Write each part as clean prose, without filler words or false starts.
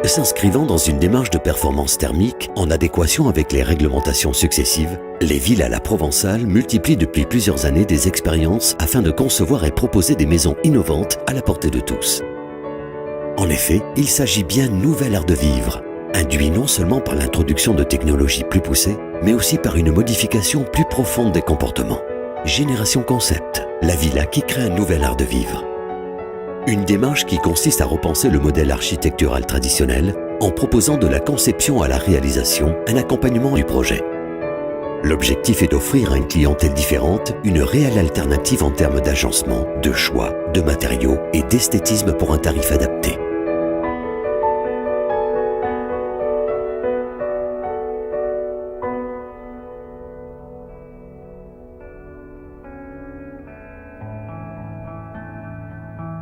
S'inscrivant dans une démarche de performance thermique en adéquation avec les réglementations successives, les villes à la Provençale multiplient depuis plusieurs années des expériences afin de concevoir et proposer des maisons innovantes à la portée de tous. En effet, il s'agit bien d'un nouvel art de vivre, induit non seulement par l'introduction de technologies plus poussées, mais aussi par une modification plus profonde des comportements. Génération Concept, la villa qui crée un nouvel art de vivre. Une démarche qui consiste à repenser le modèle architectural traditionnel en proposant de la conception à la réalisation un accompagnement du projet. L'objectif est d'offrir à une clientèle différente une réelle alternative en termes d'agencement, de choix, de matériaux et d'esthétisme pour un tarif adapté.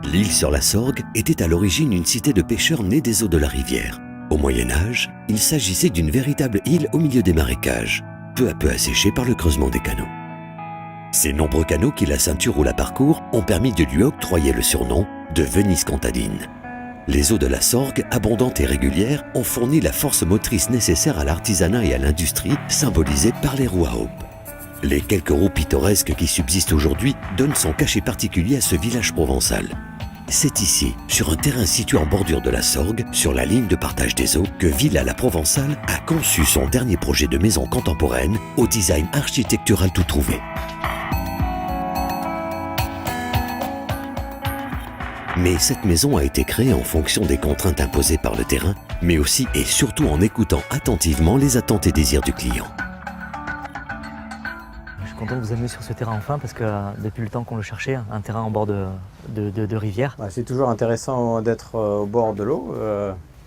L'île sur la Sorgue était à l'origine une cité de pêcheurs née des eaux de la rivière. Au Moyen-Âge, il s'agissait d'une véritable île au milieu des marécages, peu à peu asséchée par le creusement des canaux. Ces nombreux canaux qui la ceinture ou la parcourent ont permis de lui octroyer le surnom de Venise contadine. Les eaux de la Sorgue, abondantes et régulières, ont fourni la force motrice nécessaire à l'artisanat et à l'industrie, symbolisée par les roues à aubes. Les quelques roues pittoresques qui subsistent aujourd'hui donnent son cachet particulier à ce village provençal. C'est ici, sur un terrain situé en bordure de la Sorgue, sur la ligne de partage des eaux, que Villa la Provençale a conçu son dernier projet de maison contemporaine au design architectural tout trouvé. Mais cette maison a été créée en fonction des contraintes imposées par le terrain, mais aussi et surtout en écoutant attentivement les attentes et désirs du client. Je suis content de vous amener sur ce terrain enfin parce que depuis le temps qu'on le cherchait, un terrain en bord de rivière. C'est toujours intéressant d'être au bord de l'eau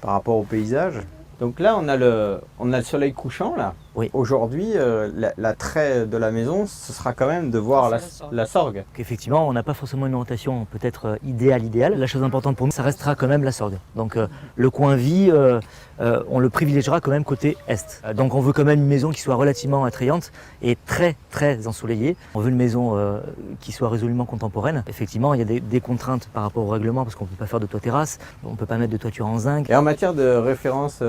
par rapport au paysage. Donc là, on a le soleil couchant là. Oui. Aujourd'hui, l'attrait de la maison, ce sera quand même de voir la Sorgue. Effectivement, on n'a pas forcément une orientation peut-être idéale. La chose importante pour nous, ça restera quand même la Sorgue. Donc le coin vie, on le privilégiera quand même côté est. Donc on veut quand même une maison qui soit relativement attrayante et très ensoleillée. On veut une maison qui soit résolument contemporaine. Effectivement, il y a des contraintes par rapport au règlement parce qu'on ne peut pas faire de toit terrasse, on ne peut pas mettre de toiture en zinc. Et en matière de référence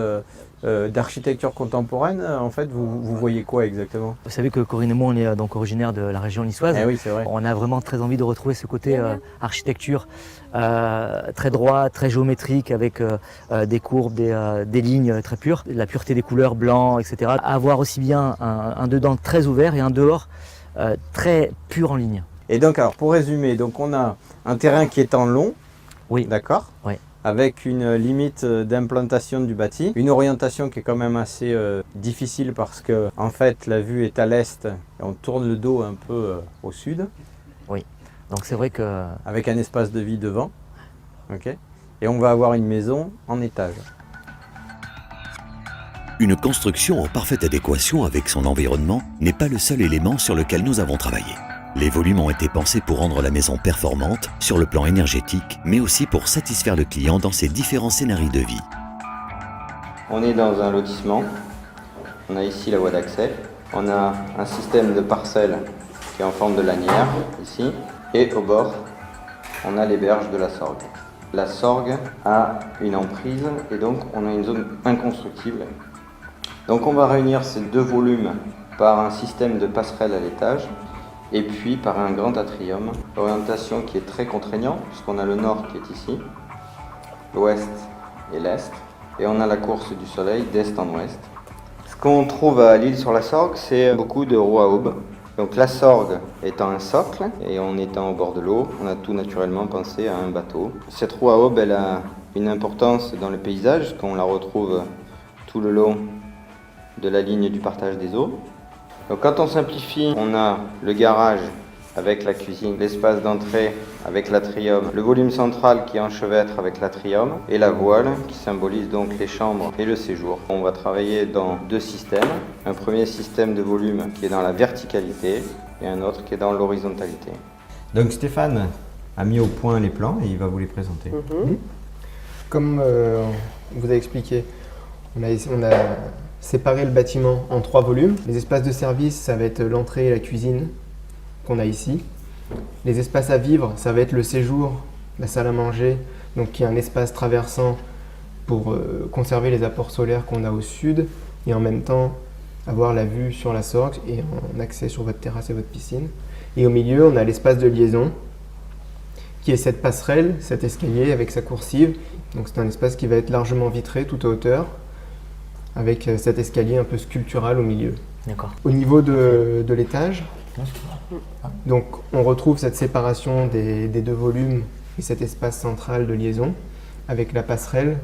d'architecture contemporaine, en fait, vous voyez quoi exactement? Vous savez que Corinne et moi, on est donc originaire de la région niçoise. Eh oui, c'est vrai. On a vraiment très envie de retrouver ce côté architecture très droit, très géométrique, avec des courbes, des lignes très pures, la pureté des couleurs, blanc, etc. Avoir aussi bien un dedans très ouvert et un dehors très pur en ligne. Et donc, alors, pour résumer, donc on a un terrain qui est en long, oui. D'accord, oui. Avec une limite d'implantation du bâti, une orientation qui est quand même assez difficile parce que en fait la vue est à l'est et on tourne le dos un peu au sud. Oui, donc c'est vrai que... Avec un espace de vie devant, ok. Et on va avoir une maison en étage. Une construction en parfaite adéquation avec son environnement n'est pas le seul élément sur lequel nous avons travaillé. Les volumes ont été pensés pour rendre la maison performante sur le plan énergétique, mais aussi pour satisfaire le client dans ses différents scénarios de vie. On est dans un lotissement, on a ici la voie d'accès, on a un système de parcelles qui est en forme de lanière, ici, et au bord, on a les berges de la Sorgue. La Sorgue a une emprise et donc on a une zone inconstructible. Donc on va réunir ces deux volumes par un système de passerelles à l'étage, et puis par un grand atrium, orientation qui est très contraignante, puisqu'on a le nord qui est ici, l'ouest et l'est, et on a la course du soleil d'est en ouest. Ce qu'on trouve à l'île sur la Sorgue, c'est beaucoup de roues à aubes. Donc la Sorgue étant un socle, et en étant au bord de l'eau, on a tout naturellement pensé à un bateau. Cette roue à aubes, elle a une importance dans le paysage, qu'on la retrouve tout le long de la ligne du partage des eaux. Donc quand on simplifie, on a le garage avec la cuisine, l'espace d'entrée avec l'atrium, le volume central qui enchevêtre avec l'atrium et la voile qui symbolise donc les chambres et le séjour. On va travailler dans deux systèmes. Un premier système de volume qui est dans la verticalité et un autre qui est dans l'horizontalité. Donc Stéphane, a mis au point les plans et il va vous les présenter. Comme on vous a expliqué, on a séparé le bâtiment en 3 volumes. Les espaces de service, ça va être l'entrée et la cuisine qu'on a ici. Les espaces à vivre, ça va être le séjour, la salle à manger, donc qui est un espace traversant pour conserver les apports solaires qu'on a au sud et en même temps avoir la vue sur la Sorgue et un accès sur votre terrasse et votre piscine. Et au milieu, on a l'espace de liaison qui est cette passerelle, cet escalier avec sa coursive. Donc c'est un espace qui va être largement vitré tout à hauteur avec cet escalier un peu sculptural au milieu. D'accord. Au niveau de l'étage, donc on retrouve cette séparation des 2 volumes et cet espace central de liaison avec la passerelle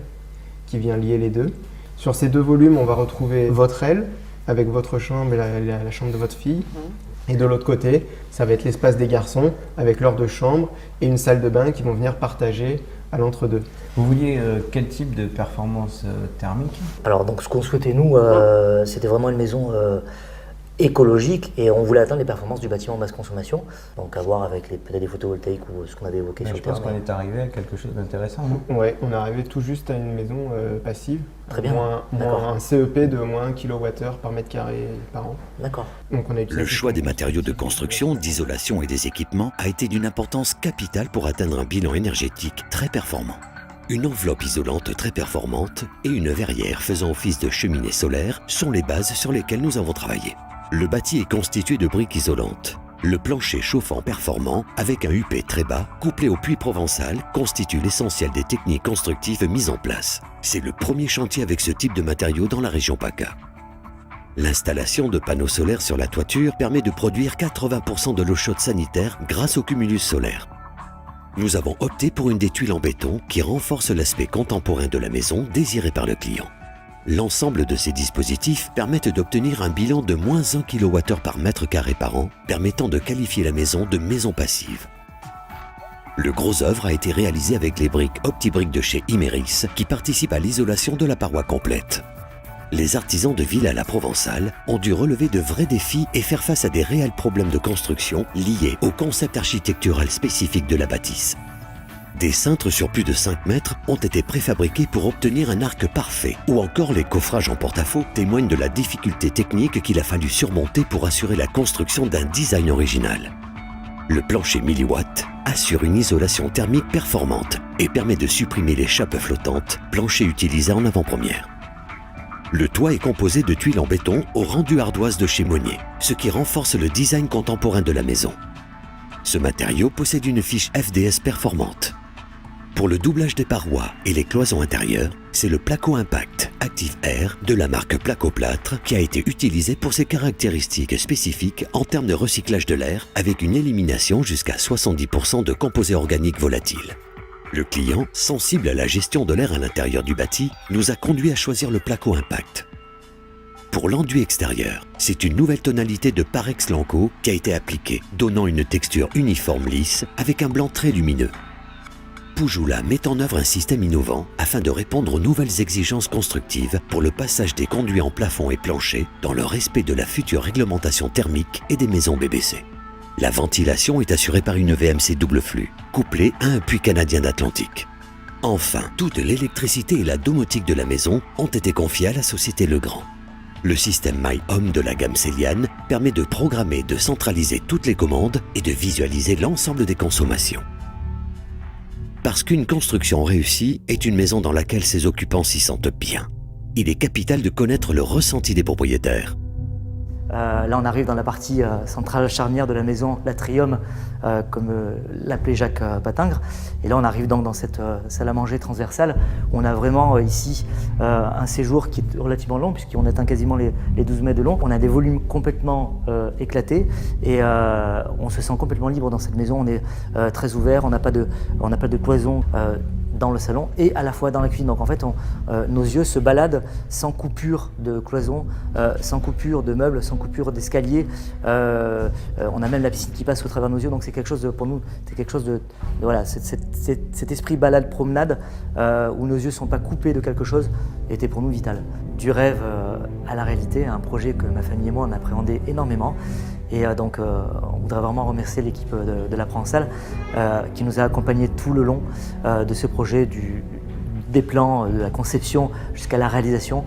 qui vient lier les deux. Sur ces 2 volumes, on va retrouver votre aile avec votre chambre et la chambre de votre fille. Et de l'autre côté, ça va être l'espace des garçons avec leurs 2 chambres et une salle de bain qui vont venir partager à l'entre-deux. Vous vouliez quel type de performance thermique? Alors donc ce qu'on souhaitait nous, c'était vraiment une maison écologique et on voulait atteindre les performances du bâtiment basse consommation. Donc à voir avec peut-être des photovoltaïques ou ce qu'on avait évoqué sur le terrain. Je pense qu'on est arrivé à quelque chose d'intéressant, non? Ouais, on est arrivé tout juste à une maison passive. Très bien. Moins un CEP de moins 1 kWh par mètre carré par an. D'accord. Donc on a Le choix des matériaux de construction, d'isolation et des équipements a été d'une importance capitale pour atteindre un bilan énergétique très performant. Une enveloppe isolante très performante et une verrière faisant office de cheminée solaire sont les bases sur lesquelles nous avons travaillé. Le bâti est constitué de briques isolantes. Le plancher chauffant performant, avec un UP très bas, couplé au puits provençal, constitue l'essentiel des techniques constructives mises en place. C'est le premier chantier avec ce type de matériaux dans la région PACA. L'installation de panneaux solaires sur la toiture permet de produire 80% de l'eau chaude sanitaire grâce au cumulus solaire. Nous avons opté pour une des tuiles en béton qui renforce l'aspect contemporain de la maison désiré par le client. L'ensemble de ces dispositifs permettent d'obtenir un bilan de moins 1 kWh par mètre carré par an, permettant de qualifier la maison de maison passive. Le gros œuvre a été réalisé avec les briques OptiBrick de chez Imeris, qui participent à l'isolation de la paroi complète. Les artisans de Villa la Provençale ont dû relever de vrais défis et faire face à des réels problèmes de construction liés au concept architectural spécifique de la bâtisse. Des cintres sur plus de 5 mètres ont été préfabriqués pour obtenir un arc parfait, ou encore les coffrages en porte-à-faux témoignent de la difficulté technique qu'il a fallu surmonter pour assurer la construction d'un design original. Le plancher 1000 watts assure une isolation thermique performante et permet de supprimer les chapes flottantes, plancher utilisé en avant-première. Le toit est composé de tuiles en béton au rendu ardoise de chez Monnier, ce qui renforce le design contemporain de la maison. Ce matériau possède une fiche FDS performante. Pour le doublage des parois et les cloisons intérieures, c'est le Placo Impact Active Air de la marque Placo-Plâtre qui a été utilisé pour ses caractéristiques spécifiques en termes de recyclage de l'air avec une élimination jusqu'à 70% de composés organiques volatiles. Le client, sensible à la gestion de l'air à l'intérieur du bâti, nous a conduit à choisir le Placo Impact. Pour l'enduit extérieur, c'est une nouvelle tonalité de Parex Lanco qui a été appliquée, donnant une texture uniforme lisse avec un blanc très lumineux. Poujoula met en œuvre un système innovant afin de répondre aux nouvelles exigences constructives pour le passage des conduits en plafond et plancher dans le respect de la future réglementation thermique et des maisons BBC. La ventilation est assurée par une VMC double flux, couplée à un puits canadien d'Atlantique. Enfin, toute l'électricité et la domotique de la maison ont été confiées à la société Legrand. Le système MyHome de la gamme Céliane permet de programmer, de centraliser toutes les commandes et de visualiser l'ensemble des consommations. Parce qu'une construction réussie est une maison dans laquelle ses occupants s'y sentent bien. Il est capital de connaître le ressenti des propriétaires. Là, on arrive dans la partie centrale charnière de la maison, l'atrium, comme l'appelait Jacques Patingre. Et là, on arrive donc dans cette salle à manger transversale. On a vraiment ici un séjour qui est relativement long, puisqu'on atteint quasiment les 12 mètres de long. On a des volumes complètement éclatés et on se sent complètement libre dans cette maison. On est très ouvert, on n'a pas de cloison dans le salon et à la fois dans la cuisine. Donc en fait, nos yeux se baladent sans coupure de cloison, sans coupure de meubles, sans coupure d'escalier. On a même la piscine qui passe au travers de nos yeux, donc c'est quelque chose pour nous, c'est quelque chose de voilà, cet esprit balade promenade où nos yeux ne sont pas coupés de quelque chose était pour nous vital. Du rêve à la réalité, un projet que ma famille et moi on appréhendait énormément Et donc on voudrait vraiment remercier l'équipe de la Provençale qui nous a accompagnés tout le long de ce projet, des plans, de la conception jusqu'à la réalisation.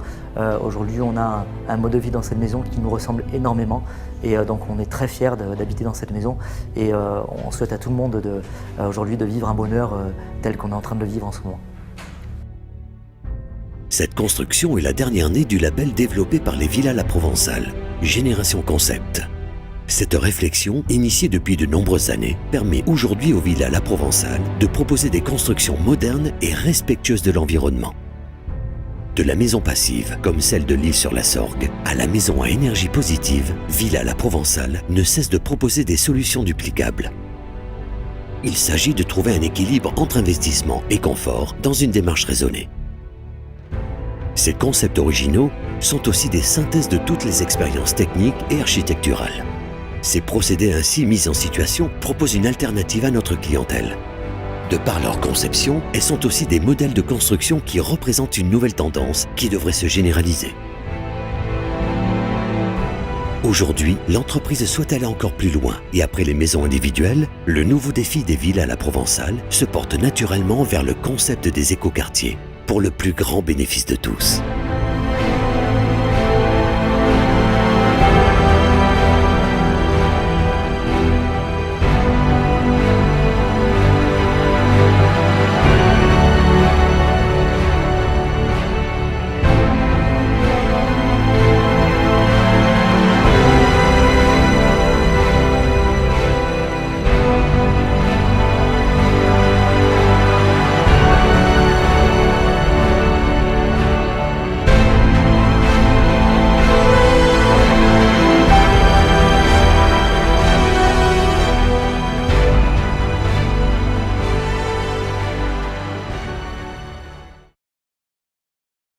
Aujourd'hui, on a un mode de vie dans cette maison qui nous ressemble énormément et donc on est très fiers d'habiter dans cette maison et on souhaite à tout le monde aujourd'hui de vivre un bonheur tel qu'on est en train de le vivre en ce moment. Cette construction est la dernière née du label développé par les Villas La Provençale, Génération Concept. Cette réflexion, initiée depuis de nombreuses années, permet aujourd'hui aux Villas La Provençale de proposer des constructions modernes et respectueuses de l'environnement. De la maison passive, comme celle de l'île sur la Sorgue, à la maison à énergie positive, Villas La Provençale ne cesse de proposer des solutions duplicables. Il s'agit de trouver un équilibre entre investissement et confort dans une démarche raisonnée. Ces concepts originaux sont aussi des synthèses de toutes les expériences techniques et architecturales. Ces procédés ainsi mis en situation proposent une alternative à notre clientèle. De par leur conception, elles sont aussi des modèles de construction qui représentent une nouvelle tendance qui devrait se généraliser. Aujourd'hui, l'entreprise souhaite aller encore plus loin et après les maisons individuelles, le nouveau défi des Villas La Provençale se porte naturellement vers le concept des écoquartiers pour le plus grand bénéfice de tous.